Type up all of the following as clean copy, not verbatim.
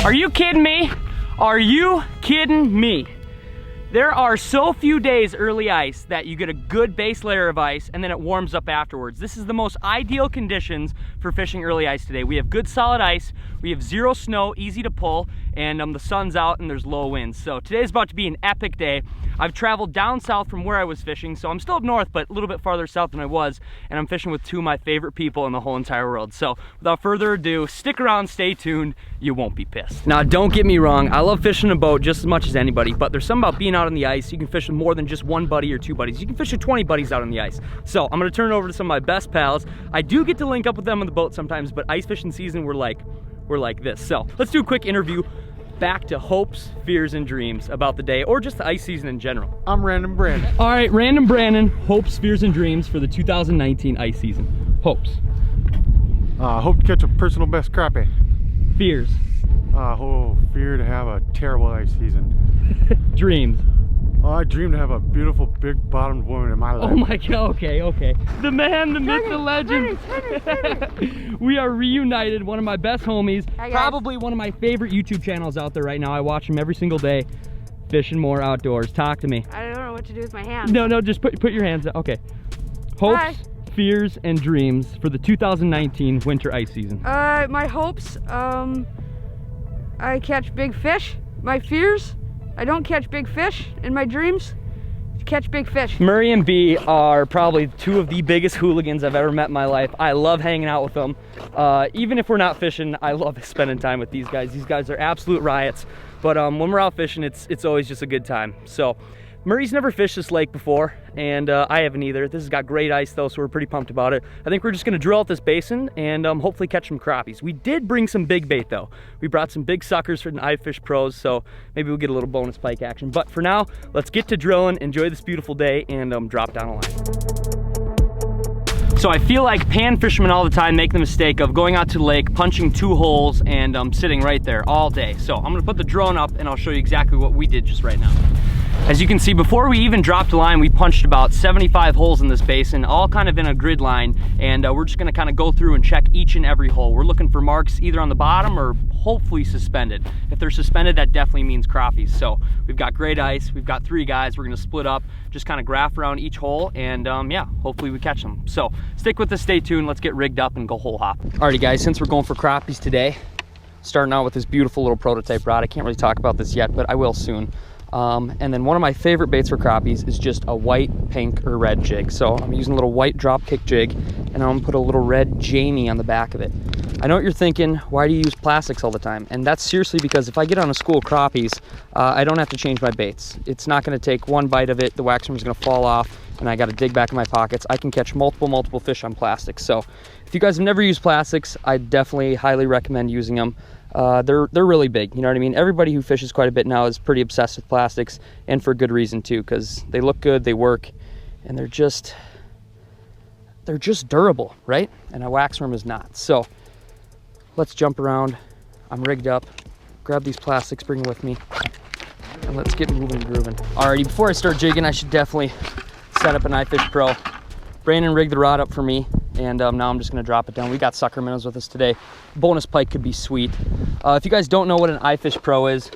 Are you kidding me? Are you kidding me? There are so few days early ice that you get a good base layer of ice and then it warms up afterwards. This is the most ideal conditions for fishing early ice today. We have good solid ice, we have zero snow, easy to pull, and the sun's out and there's low winds. So today's about to be an epic day. I've traveled down south from where I was fishing, so I'm still up north, but a little bit farther south than I was, and I'm fishing with two of my favorite people in the whole entire world. So without further ado, stick around, stay tuned, you won't be pissed. Now don't get me wrong, I love fishing a boat just as much as anybody, but there's something about being out on the ice. You can fish with more than just one buddy or two buddies. You can fish with 20 buddies out on the ice. So I'm gonna turn it over to some of my best pals. I do get to link up with them on the boat sometimes, but ice fishing season, we're like this. So let's do a quick interview. Back to hopes, fears, and dreams about the day, or just the ice season in general. I'm Random Brandon. All right, Random Brandon, hopes, fears, and dreams for the 2019 ice season. Hopes. Hope to catch a personal best crappie. Fears. Fear to have a terrible ice season. Dreams. I dream to have a beautiful, big-bottomed woman in my life. Oh my God, okay. The man, the myth, the legend. We are reunited, one of my best homies. Hi, probably one of my favorite YouTube channels out there right now. I watch him every single day. FishNMore Outdoors. Talk to me. I don't know what to do with my hands. No, just put your hands up. Okay. Hopes, Hi. fears, and dreams for the 2019 winter ice season. My hopes, I catch big fish. My fears, I don't catch big fish. In my dreams, catch big fish. Murray and B are probably two of the biggest hooligans I've ever met in my life. I love hanging out with them. Even if we're not fishing, I love spending time with these guys. These guys are absolute riots. But when we're out fishing, it's always just a good time. So Murray's never fished this lake before, and I haven't either. This has got great ice though, so we're pretty pumped about it. I think we're just gonna drill out this basin and hopefully catch some crappies. We did bring some big bait though. We brought some big suckers for the iFish pros, so maybe we'll get a little bonus pike action. But for now, let's get to drilling, enjoy this beautiful day, and drop down a line. So I feel like pan fishermen all the time make the mistake of going out to the lake, punching 2 holes, and sitting right there all day. So I'm gonna put the drone up and I'll show you exactly what we did just right now. As you can see, before we even dropped a line, we punched about 75 holes in this basin, all kind of in a grid line, and we're just gonna kind of go through and check each and every hole. We're looking for marks either on the bottom or hopefully suspended. If they're suspended, that definitely means crappies. So we've got great ice, we've got 3 guys, we're gonna split up, just kind of graph around each hole, and yeah, hopefully we catch them. So stick with us, stay tuned, let's get rigged up and go hole hop. Alrighty guys, since we're going for crappies today, starting out with this beautiful little prototype rod. I can't really talk about this yet, but I will soon. And then one of my favorite baits for crappies is just a white, pink, or red jig. So I'm using a little white drop kick jig, and I'm gonna put a little red Jami on the back of it. I know what you're thinking, why do you use plastics all the time? And that's seriously because if I get on a school of crappies, I don't have to change my baits. It's not gonna take one bite of it, the wax worm is gonna fall off, and I gotta dig back in my pockets. I can catch multiple fish on plastics. So if you guys have never used plastics, I definitely highly recommend using them. They're really big, you know what I mean? Everybody who fishes quite a bit now is pretty obsessed with plastics, and for good reason too, because they look good, they work, and they're just durable, right? And a wax worm is not. So let's jump around. I'm rigged up. Grab these plastics, bring them with me, and let's get moving and grooving. Alrighty, before I start jigging, I should definitely set up an iFish Pro. Brandon rigged the rod up for me, and now I'm just gonna drop it down. We got sucker minnows with us today. Bonus pike could be sweet. If you guys don't know what an iFish Pro is,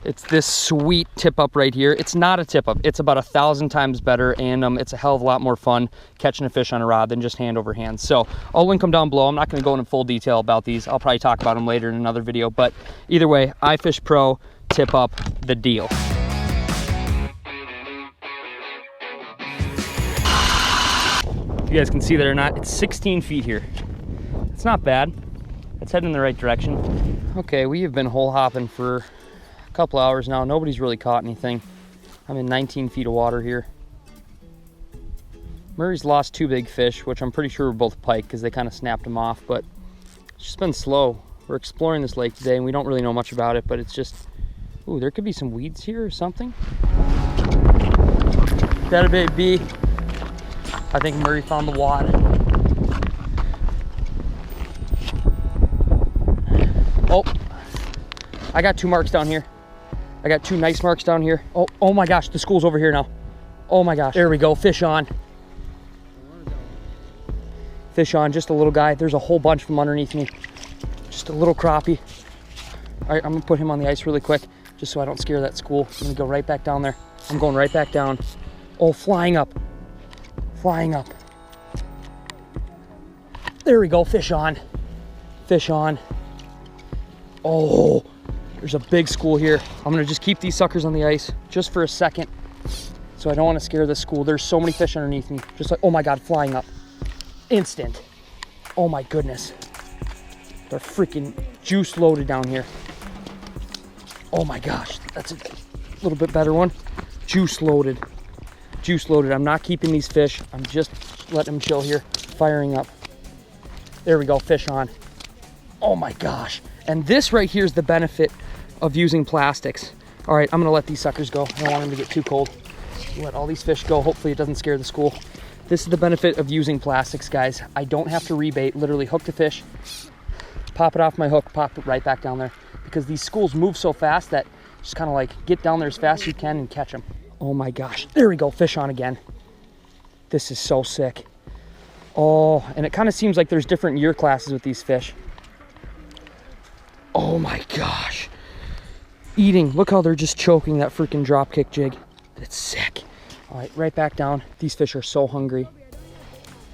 it's this sweet tip up right here. It's not a tip up, it's about 1,000 times better, and it's a hell of a lot more fun catching a fish on a rod than just hand over hand. So I'll link them down below. I'm not gonna go into full detail about these. I'll probably talk about them later in another video, but either way, iFish Pro, tip up, the deal. You guys can see that or not, it's 16 feet here. It's not bad. It's heading in the right direction. Okay, we have been hole hopping for a couple hours now. Nobody's really caught anything. I'm in 19 feet of water here. Murray's lost 2 big fish, which I'm pretty sure were both pike because they kind of snapped them off, but it's just been slow. We're exploring this lake today and we don't really know much about it, but it's just, ooh, there could be some weeds here or something. Got a big B. I think Murray found the wad. Oh, I got 2 marks down here. I got 2 nice marks down here. Oh my gosh, the school's over here now. Oh my gosh, there we go, fish on. Fish on, just a little guy. There's a whole bunch from underneath me. Just a little crappie. All right, I'm gonna put him on the ice really quick, just so I don't scare that school. I'm gonna go right back down there. I'm going right back down. Oh, flying up. Flying up. There we go, fish on. Fish on. Oh, there's a big school here. I'm gonna just keep these suckers on the ice just for a second, so I don't wanna scare this school. There's so many fish underneath me. Just like, oh my God, flying up. Instant. Oh my goodness. They're freaking juice loaded down here. Oh my gosh, that's a little bit better one. Juice loaded. Juice loaded. I'm not keeping these fish. I'm just letting them chill here. Firing up. There we go, fish on. Oh my gosh. And this right here is the benefit of using plastics. All right, I'm gonna let these suckers go. I don't want them to get too cold. Let all these fish go. Hopefully it doesn't scare the school. This is the benefit of using plastics, guys. I don't have to rebait. Literally hook the fish, pop it off my hook, pop it right back down there. Because these schools move so fast that just kind of like get down there as fast as you can and catch them. Oh my gosh, there we go, fish on again. This is so sick. Oh, and it kind of seems like there's different year classes with these fish. Oh my gosh. Eating, look how they're just choking that freaking drop kick jig. It's sick. All right, right back down. These fish are so hungry.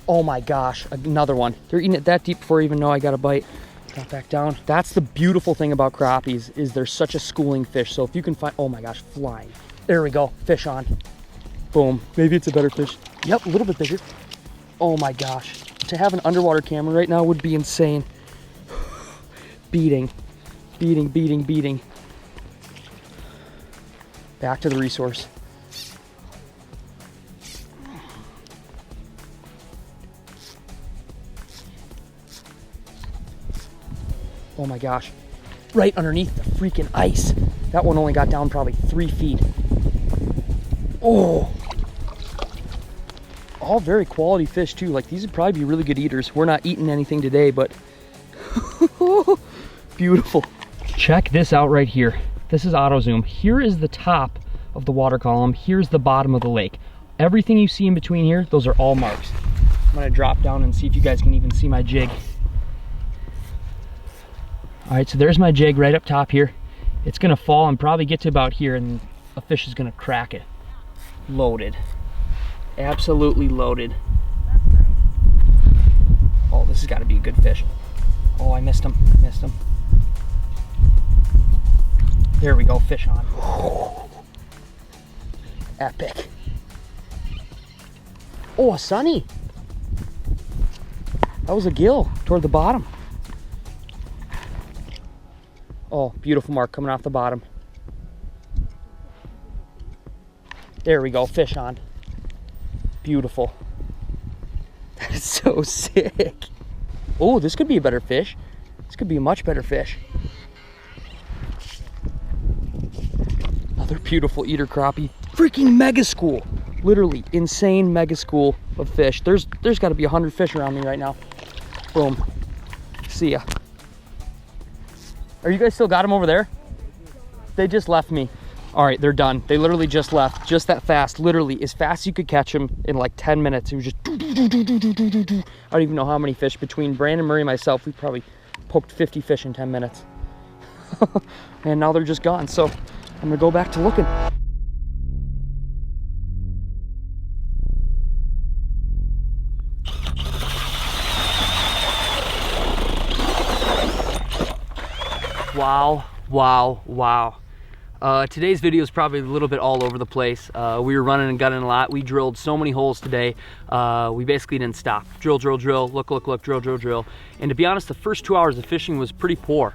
Oh my gosh, another one. They're eating it that deep before I even know I got a bite. Drop back down. That's the beautiful thing about crappies, is they're such a schooling fish. So if you can find, oh my gosh, flying. There we go, fish on. Boom, maybe it's a better fish. Yep, a little bit bigger. Oh my gosh, to have an underwater camera right now would be insane. Beating, beating, beating, beating. Back to the resource. Oh my gosh, right underneath the freaking ice. That one only got down probably 3 feet. Oh, all very quality fish too. Like, these would probably be really good eaters. We're not eating anything today, but beautiful. Check this out right here. This is auto zoom. Here is the top of the water column. Here's the bottom of the lake. Everything you see in between here, those are all marks. I'm gonna drop down and see if you guys can even see my jig. All right, so there's my jig right up top here. It's gonna fall and probably get to about here, and a fish is gonna crack it. Loaded, absolutely loaded. Oh, this has gotta be a good fish. Oh, I missed him, missed him. There we go, fish on. Epic. Oh, a sunny. That was a gill toward the bottom. Oh, beautiful mark coming off the bottom. There we go, fish on. Beautiful. That is so sick. Oh, this could be a better fish. This could be a much better fish. Another beautiful eater crappie. Freaking mega school. Literally insane mega school of fish. There's got to be 100 fish around me right now. Boom. See ya. Are you guys still got them over there? They just left me. All right, they're done. They literally just left, just that fast. Literally, as fast as you could catch them in like 10 minutes. It was just I don't even know how many fish. Between Brandon, Murray, and myself, we probably poked 50 fish in 10 minutes. And now they're just gone. So I'm gonna go back to looking. Wow, wow, wow. Today's video is probably a little bit all over the place. We were running and gunning a lot. We drilled so many holes today. We basically didn't stop. Drill, drill, drill, look, look, look, drill, drill, drill. And to be honest, the first 2 hours of fishing was pretty poor.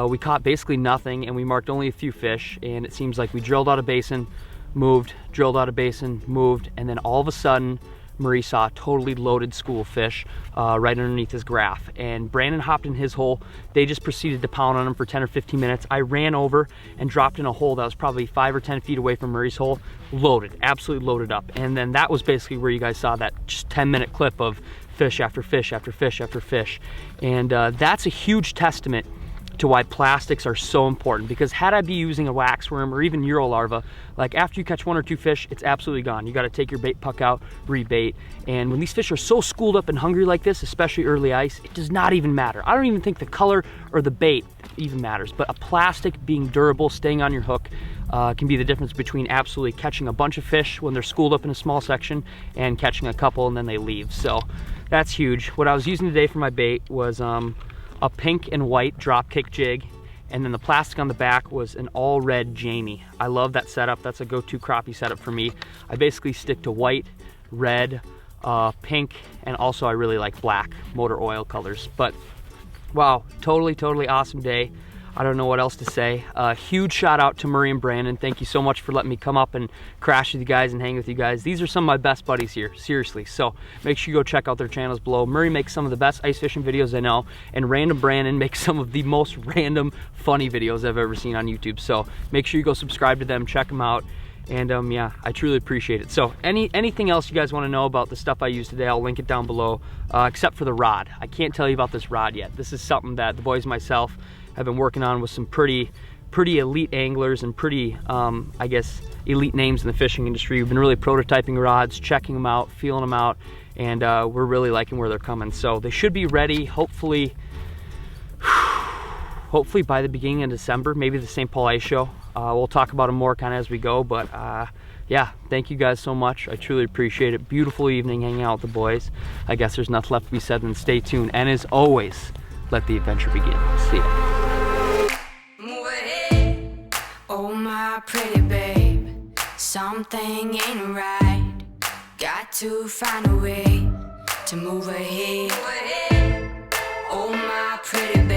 We caught basically nothing, and we marked only a few fish, and it seems like we drilled out a basin, moved, drilled out a basin, moved, and then all of a sudden, Murray saw a totally loaded school of fish right underneath his graph, and Brandon hopped in his hole. They just proceeded to pound on him for 10 or 15 minutes. I ran over and dropped in a hole that was probably 5 or 10 feet away from Murray's hole, loaded, absolutely loaded up. And then that was basically where you guys saw that just 10-minute clip of fish after fish after fish after fish. And that's a huge testament to why plastics are so important, because had I be using a waxworm or even Euro larva, like after you catch 1 or 2 fish, it's absolutely gone. You got to take your bait puck out, rebait. And when these fish are so schooled up and hungry like this, especially early ice, it does not even matter. I don't even think the color or the bait even matters. But a plastic being durable, staying on your hook, can be the difference between absolutely catching a bunch of fish when they're schooled up in a small section and catching a couple and then they leave. So that's huge. What I was using today for my bait was a pink and white drop kick jig, and then the plastic on the back was an all red Jami. I love that setup. That's a go-to crappie setup for me. I basically stick to white, red, pink, and also I really like black motor oil colors. But wow, totally awesome day. I don't know what else to say. Huge shout out to Murray and Brandon. Thank you so much for letting me come up and crash with you guys and hang with you guys. These are some of my best buddies here, seriously. So make sure you go check out their channels below. Murray makes some of the best ice fishing videos I know, and Random Brandon makes some of the most random funny videos I've ever seen on YouTube. So make sure you go subscribe to them, check them out. And yeah, I truly appreciate it. So anything else you guys want to know about the stuff I used today, I'll link it down below, except for the rod. I can't tell you about this rod yet. This is something that the boys and myself have been working on with some pretty elite anglers and pretty, I guess, elite names in the fishing industry. We've been really prototyping rods, checking them out, feeling them out, and we're really liking where they're coming. So they should be ready, hopefully by the beginning of December, maybe the St. Paul Ice Show. We'll talk about them more kind of as we go, but yeah, thank you guys so much. I truly appreciate it. Beautiful evening hanging out with the boys. I guess there's nothing left to be said than stay tuned, and as always, let the adventure begin. See ya. Oh my pretty babe, something ain't right. Got to find a way to move ahead. Oh my pretty babe.